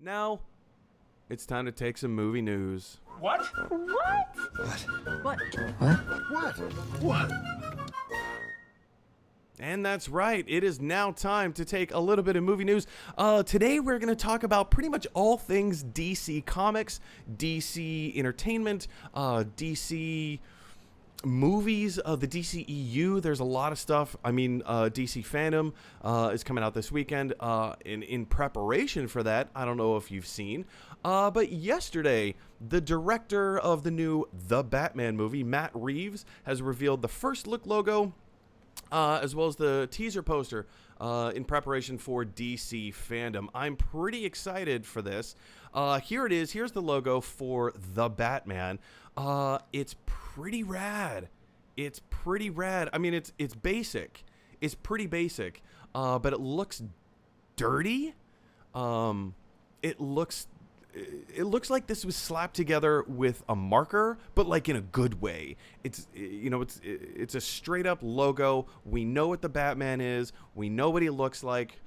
Now, it's time to take some movie news. What? What? What? What? And that's right, it is now time to take a little bit of movie news. Today we're going to talk about pretty much all things DC Comics, DC Entertainment, DC movies, the DCEU. There's a lot of stuff. I mean, DC Fandome is coming out this weekend. In preparation for that, I don't know if you've seen, but yesterday, the director of the new The Batman movie, Matt Reeves, has revealed the first look logo, as well as the teaser poster in preparation for DC Fandome. I'm pretty excited for this. Here it is. Here's the logo for The Batman. It's pretty rad. It's pretty rad. I mean, it's basic. It's pretty basic, but it looks dirty. It looks like this was slapped together with a marker, but like in a good way. It's a straight up logo. We know what the Batman is. We know what he looks like.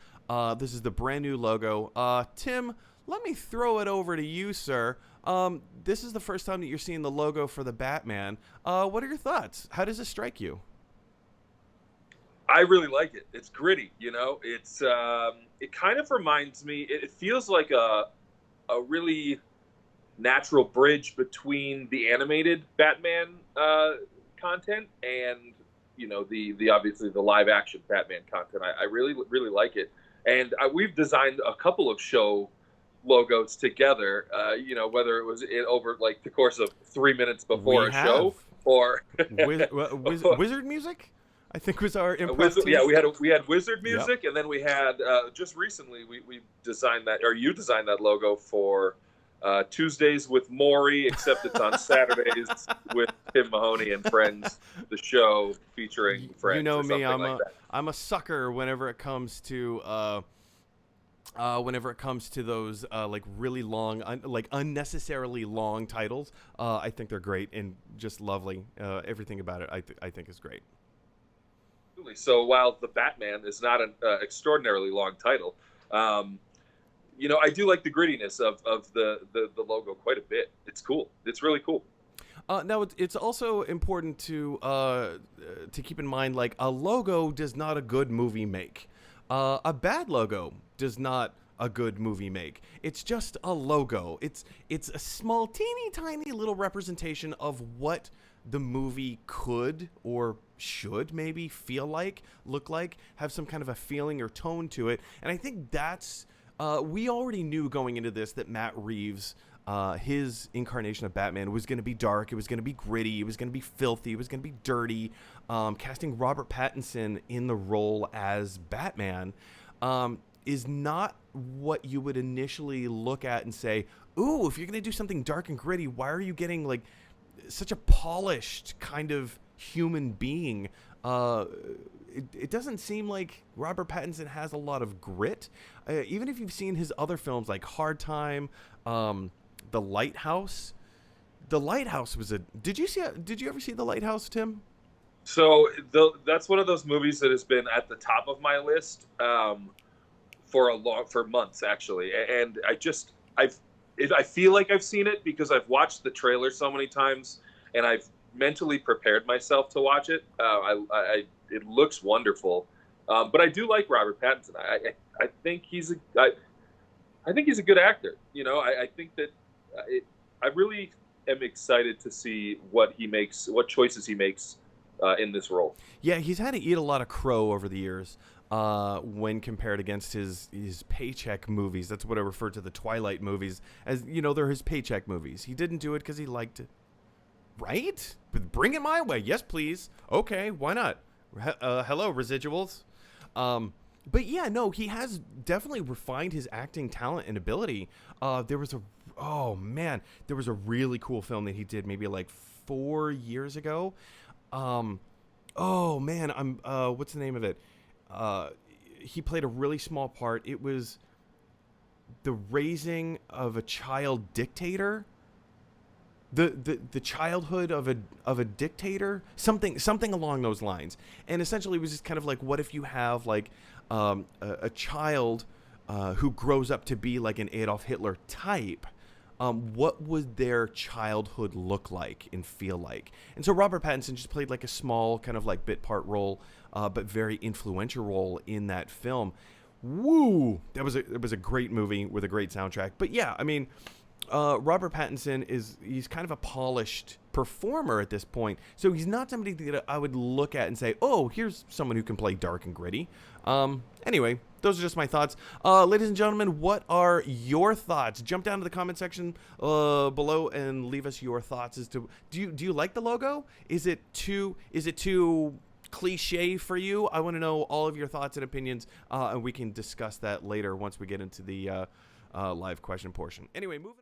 This is the brand new logo. Tim, let me throw it over to you, sir. This is the first time that you're seeing the logo for the Batman. What are your thoughts? How does it strike you? I really like it. It's gritty, It's it kind of reminds me. It feels like a really natural bridge between the animated Batman content and the obviously the live action Batman content. I really like it, and we've designed a couple of show logos together. Whether it was over like the course of 3 minutes before show or Wizard music. I think was our improv team. Yeah, we had Wizard music, yep. And then we had just recently we designed that, or you designed that logo for Tuesdays with Maury, except it's on Saturdays with Tim Mahoney and Friends, the show featuring Friends. You know me, I'm a sucker whenever it comes to those like really long, like unnecessarily long titles. I think they're great and just lovely. Everything about it, I think is great. So while The Batman is not an extraordinarily long title, I do like the grittiness of the logo quite a bit. It's cool. It's really cool. Now, it's also important to keep in mind, like, a logo does not a good movie make. A bad logo does not a good movie make. It's just a logo. It's a small, teeny tiny little representation of what the movie could or should maybe feel like, look like, have some kind of a feeling or tone to it. And I think that's we already knew going into this that Matt Reeves, his incarnation of Batman, was going to be dark. It was going to be gritty. It was going to be filthy. It was going to be dirty. Casting Robert Pattinson in the role as Batman is not what you would initially look at and say, ooh, if you're going to do something dark and gritty, why are you getting like such a polished kind of human being? It doesn't seem like Robert Pattinson has a lot of grit. Even if you've seen his other films like Hard Time, The Lighthouse. The Lighthouse was Did you ever see The Lighthouse, Tim? So that's one of those movies that has been at the top of my list for months actually, and I feel like I've seen it because I've watched the trailer so many times, and I've mentally prepared myself to watch it. It looks wonderful, but I do like Robert Pattinson. I think he's a good actor. I think that I really am excited to see what choices he makes in this role. Yeah, he's had to eat a lot of crow over the years. When compared against his paycheck movies. That's what I refer to the Twilight movies as. They're his paycheck movies. He didn't do it because he liked it. Right? But bring it my way. Yes, please. Okay, why not? Hello, residuals. But yeah, no, he has definitely refined his acting talent and ability. There was a really cool film that he did maybe like 4 years ago. What's the name of it? He played a really small part. It was the raising of a child dictator, the childhood of a dictator, something along those lines. And essentially, it was just kind of like, what if you have like a child who grows up to be like an Adolf Hitler type, what would their childhood look like and feel like? And so Robert Pattinson just played like a small kind of like bit part role, but very influential role in that film. Woo! It was a great movie with a great soundtrack. But yeah, I mean, Robert Pattinson he's kind of a polished performer at this point, so he's not somebody that I would look at and say, oh, here's someone who can play dark and gritty. Anyway, those are just my thoughts. Ladies and gentlemen, what are your thoughts? Jump down to the comment section below and leave us your thoughts as to do you like the logo? Is it too cliche for you? I want to know all of your thoughts and opinions, and we can discuss that later once we get into the live question portion. Anyway, moving on.